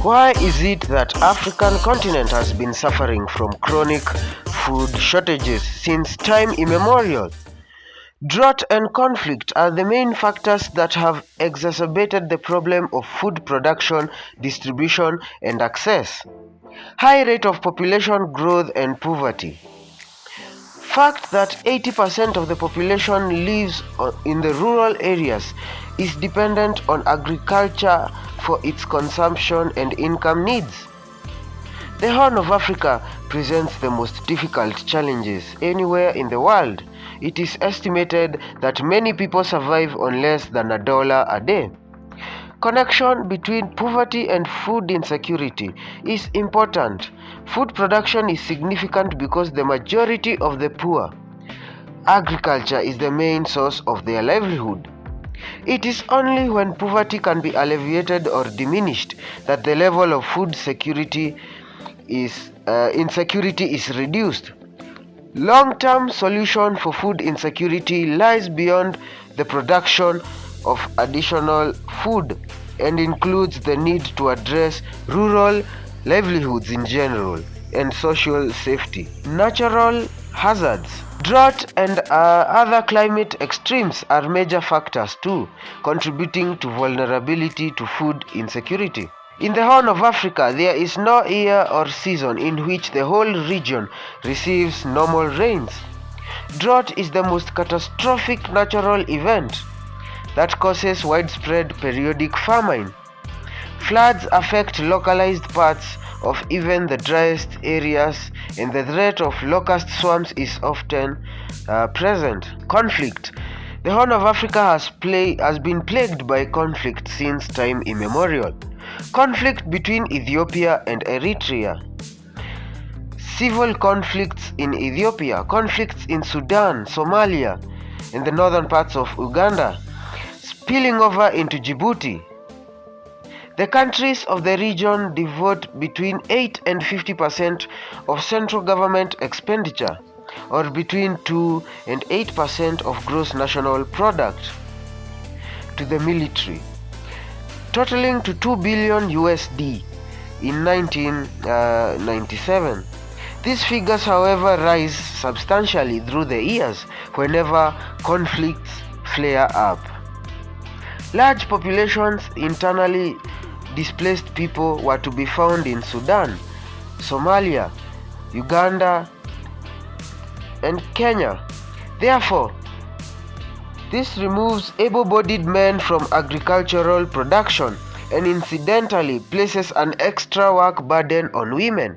Why is it that African continent has been suffering from chronic food shortages since time immemorial? Drought and conflict are the main factors that have exacerbated the problem of food production, distribution, and access. High rate of population growth and poverty. Fact that 80% of the population lives in the rural areas is dependent on agriculture for its consumption and income needs. The Horn of Africa presents the most difficult challenges anywhere in the world. It is estimated that many people survive on less than $1 a day. Connection between poverty and food insecurity is important. Food production is significant because the majority of the poor, agriculture is the main source of their livelihood. It is only when poverty can be alleviated or diminished that the level of food insecurity is reduced. Long-term solution for food insecurity lies beyond the production of additional food and includes the need to address rural livelihoods in general and social safety. Natural hazards. Drought and other climate extremes are major factors too, contributing to vulnerability to food insecurity. In the Horn of Africa, there is no year or season in which the whole region receives normal rains. Drought is the most catastrophic natural event that causes widespread periodic famine. Floods affect localized parts of even the driest areas, and the threat of locust swarms is often present. Conflict. The Horn of Africa has been plagued by conflict since time immemorial. Conflict between Ethiopia and Eritrea. Civil conflicts in Ethiopia, conflicts in Sudan, Somalia, and the northern parts of Uganda, spilling over into Djibouti. The countries of the region devote between 8 and 50% of central government expenditure, or between 2 and 8% of gross national product, to the military, totaling to $2 billion USD in 1997. These figures, however, rise substantially through the years whenever conflicts flare up. Large populations internally displaced people were to be found in Sudan, Somalia, Uganda, and Kenya. Therefore, this removes able-bodied men from agricultural production and incidentally places an extra work burden on women.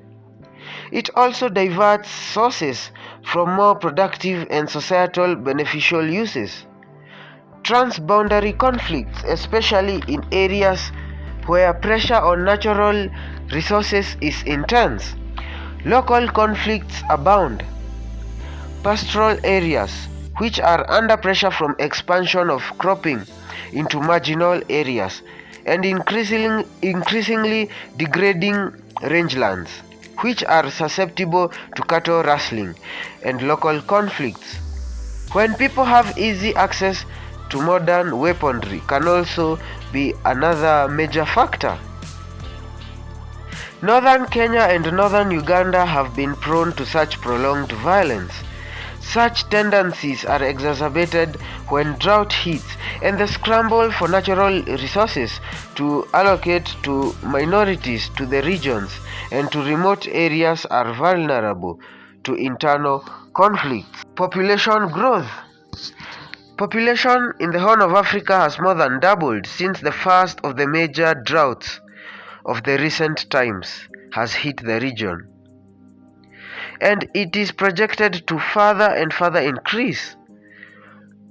It also diverts sources from more productive and societal beneficial uses. Transboundary conflicts, especially in areas where pressure on natural resources is intense. Local conflicts abound. Pastoral areas, which are under pressure from expansion of cropping into marginal areas and increasingly degrading rangelands, which are susceptible to cattle rustling and local conflicts. When people have easy access to modern weaponry can also be another major factor. Northern Kenya and northern Uganda have been prone to such prolonged violence. Such tendencies are exacerbated when drought hits and the scramble for natural resources to allocate to minorities to the regions and to remote areas are vulnerable to internal conflicts. Population growth. Population in the Horn of Africa has more than doubled since the first of the major droughts of the recent times has hit the region, and it is projected to further and further increase.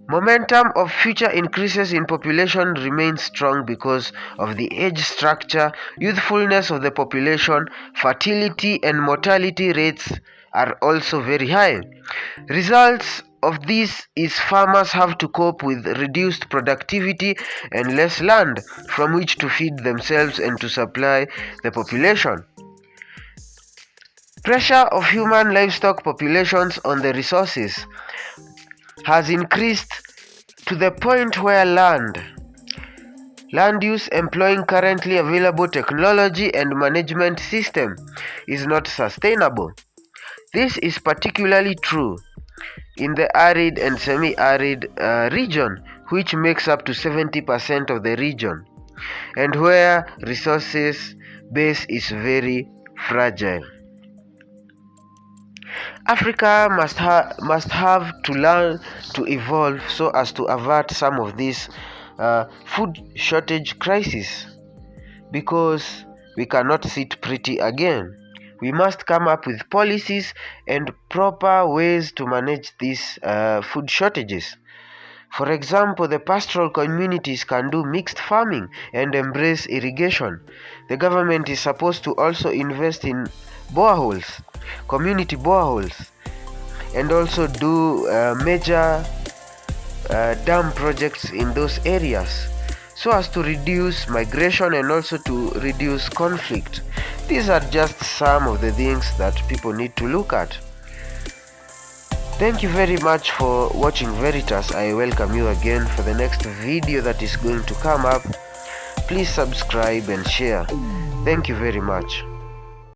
Momentum of future increases in population remains strong because of the age structure, youthfulness of the population, fertility and mortality rates are also very high. Results of this is farmers have to cope with reduced productivity and less land from which to feed themselves and to supply the population. Pressure of human livestock populations on the resources has increased to the point where land Land use employing currently available technology and management system is not sustainable. This is particularly true in the arid and semi-arid region, which makes up to 70% of the region, and where resources base is very fragile. Africa must have to learn to evolve so as to avert some of these food shortage crisis, because we cannot sit pretty again. We must come up with policies and proper ways to manage these food shortages. For example, the pastoral communities can do mixed farming and embrace irrigation. The government is supposed to also invest in boreholes, community boreholes, and also do major dam projects in those areas so as to reduce migration and also to reduce conflict. These are just some of the things that people need to look at. Thank you very much for watching Veritas. I welcome you again for the next video that is going to come up. Please subscribe and share. Thank you very much.